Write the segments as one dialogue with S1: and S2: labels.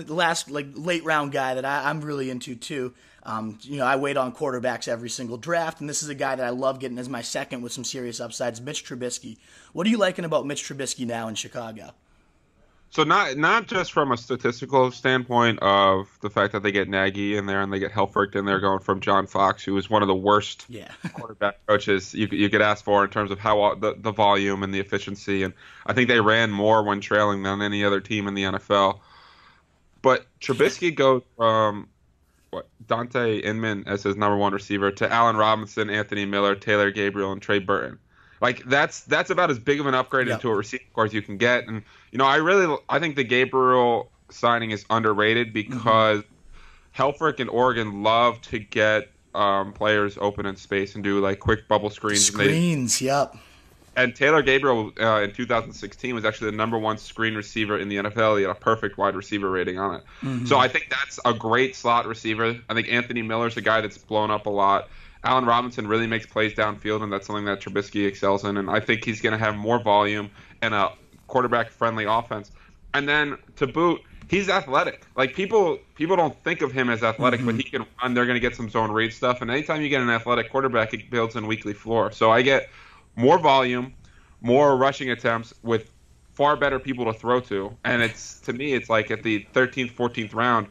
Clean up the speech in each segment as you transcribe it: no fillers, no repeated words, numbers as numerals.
S1: the last late round guy that I'm really into too. I wait on quarterbacks every single draft, and this is a guy that I love getting as my second with some serious upsides, Mitch Trubisky. What are you liking about Mitch Trubisky now in Chicago?
S2: So not just from a statistical standpoint of the fact that they get Nagy in there and they get Helfrich in there going from John Fox, who is one of the worst quarterback coaches you could ask for in terms of how the volume and the efficiency. And I think they ran more when trailing than any other team in the NFL. But Trubisky goes from Dante Inman as his number one receiver to Allen Robinson, Anthony Miller, Taylor Gabriel, and Trey Burton. That's about as big of an upgrade into a receiving core as you can get. And I think the Gabriel signing is underrated because Helfrich and Oregon love to get players open in space and do quick bubble screens.
S1: Yep.
S2: And Taylor Gabriel in 2016 was actually the number one screen receiver in the NFL. He had a perfect wide receiver rating on it. Mm-hmm. So I think that's a great slot receiver. I think Anthony Miller's a guy that's blown up a lot. Allen Robinson really makes plays downfield, and that's something that Trubisky excels in. And I think he's going to have more volume and a quarterback-friendly offense. And then to boot, he's athletic. People don't think of him as athletic, but he can run. They're going to get some zone read stuff. And anytime you get an athletic quarterback, it builds in weekly floor. So I get more volume, more rushing attempts with far better people to throw to. And to me, it's at the 13th, 14th round,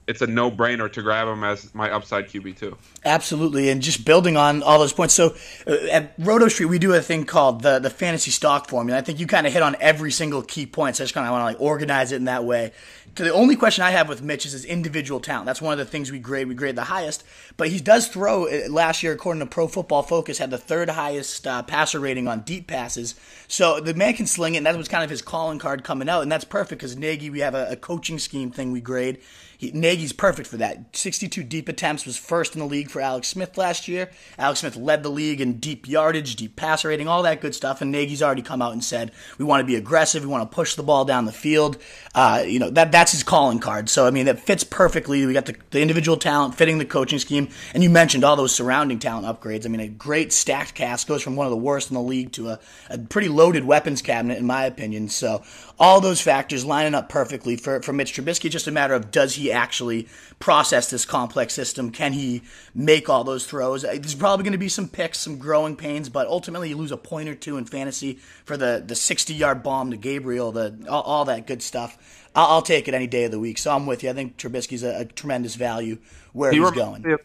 S2: it's a no-brainer to grab him as my upside QB2.
S1: Absolutely, and just building on all those points. So at Roto Street, we do a thing called the fantasy stock formula. I think you kind of hit on every single key point, so I just kind of want to organize it in that way. The only question I have with Mitch is his individual talent. That's one of the things we grade. We grade the highest, but he does throw. Last year, according to Pro Football Focus, had the third highest passer rating on deep passes. So the man can sling it, and that was kind of his calling card coming out, and that's perfect because Nagy, we have a coaching scheme thing we grade. Nagy's perfect for that. 62 deep attempts, was first in the league for Alex Smith last year. Alex Smith led the league in deep yardage, deep passer rating, all that good stuff. And Nagy's already come out and said, we want to be aggressive. We want to push the ball down the field. That's his calling card. So, that fits perfectly. We got the individual talent fitting the coaching scheme. And you mentioned all those surrounding talent upgrades. A great stacked cast, goes from one of the worst in the league to a pretty loaded weapons cabinet, in my opinion. So all those factors lining up perfectly for Mitch Trubisky. Just a matter of, does he actually process this complex system? Can he make all those throws? There's probably going to be some picks, some growing pains, but ultimately you lose a point or two in fantasy for the 60-yard bomb to Gabriel, all that good stuff. I'll take it any day of the week. So I'm with you. I think Trubisky's a tremendous value where he's going.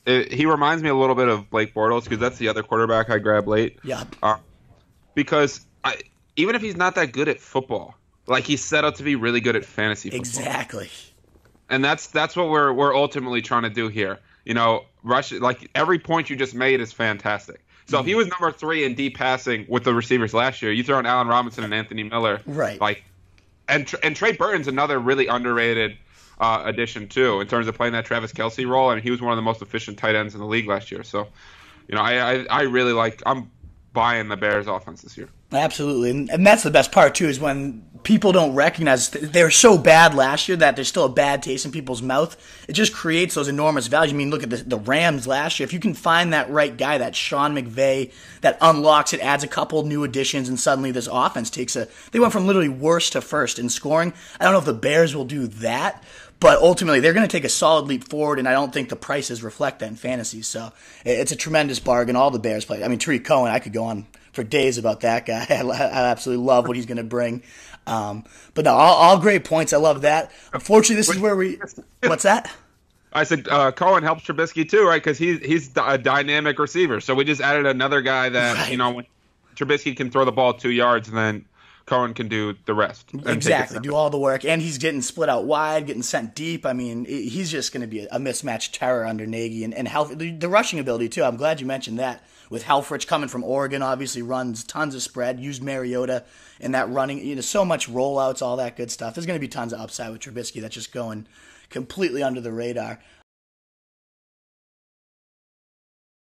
S2: He reminds me a little bit of Blake Bortles because that's the other quarterback I grabbed late.
S1: Yeah.
S2: Because even if he's not that good at football, he's set up to be really good at fantasy football.
S1: Exactly.
S2: And that's what we're ultimately trying to do here. Rush, every point you just made is fantastic. So if he was number 3 in deep passing with the receivers last year, you throw in Allen Robinson and Anthony Miller,
S1: right?
S2: And Trey Burton's another really underrated addition too in terms of playing that Travis Kelce role. He was one of the most efficient tight ends in the league last year. So, I really I'm buying the Bears offense this year.
S1: Absolutely, and that's the best part too, is when people don't recognize they were so bad last year that there's still a bad taste in people's mouth. It just creates those enormous values. Look at the Rams last year. If you can find that right guy, that Sean McVay, that unlocks it, adds a couple new additions, and suddenly this offense they went from literally worst to first in scoring. I don't know if the Bears will do that, but ultimately they're going to take a solid leap forward, and I don't think the prices reflect that in fantasy. So it's a tremendous bargain. All the Bears play. Tariq Cohen, I could go on for days about that guy. I absolutely love what he's going to bring. But no, all great points. I love that. Unfortunately, this is where what's that?
S2: I said Cohen helps Trubisky too, right? Because he's a dynamic receiver. So we just added another guy that, when Trubisky can throw the ball 2 yards and then Cohen can do the rest.
S1: Exactly, do all the work. And he's getting split out wide, getting sent deep. He's just going to be a mismatched terror under Nagy. And the rushing ability too. I'm glad you mentioned that. With Helfrich coming from Oregon, obviously runs tons of spread, used Mariota in that running, so much rollouts, all that good stuff. There's going to be tons of upside with Trubisky that's just going completely under the radar.